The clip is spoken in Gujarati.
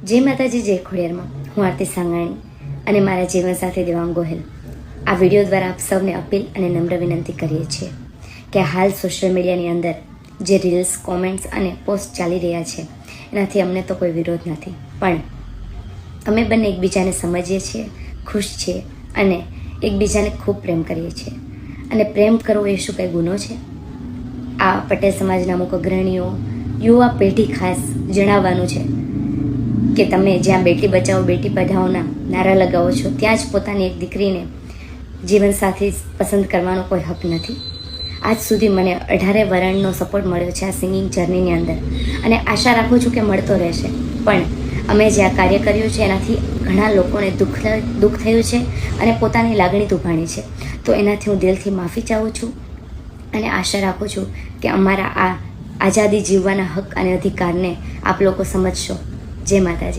જય માતાજી, જય ખોડિયારમાં. હું આરતી સાંગાણી અને મારા જીવનસાથી દેવાંગ ગોહિલ આ વિડીયો દ્વારા આપ સૌને અપીલ અને નમ્ર વિનંતી કરીએ છીએ કે હાલ સોશિયલ મીડિયાની અંદર જે રીલ્સ, કોમેન્ટ્સ અને પોસ્ટ ચાલી રહ્યા છે એનાથી અમને તો કોઈ વિરોધ નથી, પણ અમે બંને એકબીજાને સમજીએ છીએ, ખુશ છીએ અને એકબીજાને ખૂબ પ્રેમ કરીએ છીએ. અને પ્રેમ કરવો એ શું કંઈ ગુનો છે? આ પટેલ સમાજના અમુક અગ્રણીઓ, યુવા પેઢી ખાસ જણાવવાનું છે કે તમે જ્યાં બેટી બચાવો બેટી પઢાઓના નારા લગાવો છો ત્યાં જ પોતાની એક દીકરીને જીવનસાથી પસંદ કરવાનો કોઈ હક નથી. આજ સુધી મને 18 વરણનો સપોર્ટ મળ્યો છે આ સિંગિંગ જર્નીની અંદર અને આશા રાખું છું કે મળતો રહેશે. પણ અમે જે આ કાર્ય કર્યું છે એનાથી ઘણા લોકોને દુઃખ થયું છે અને પોતાની લાગણી દુભાણી છે, તો એનાથી હું દિલથી માફી ચાહું છું અને આશા રાખું છું કે અમારા આ આઝાદી જીવવાના હક અને અધિકારને આપ લોકો સમજશો. જય માતાજી.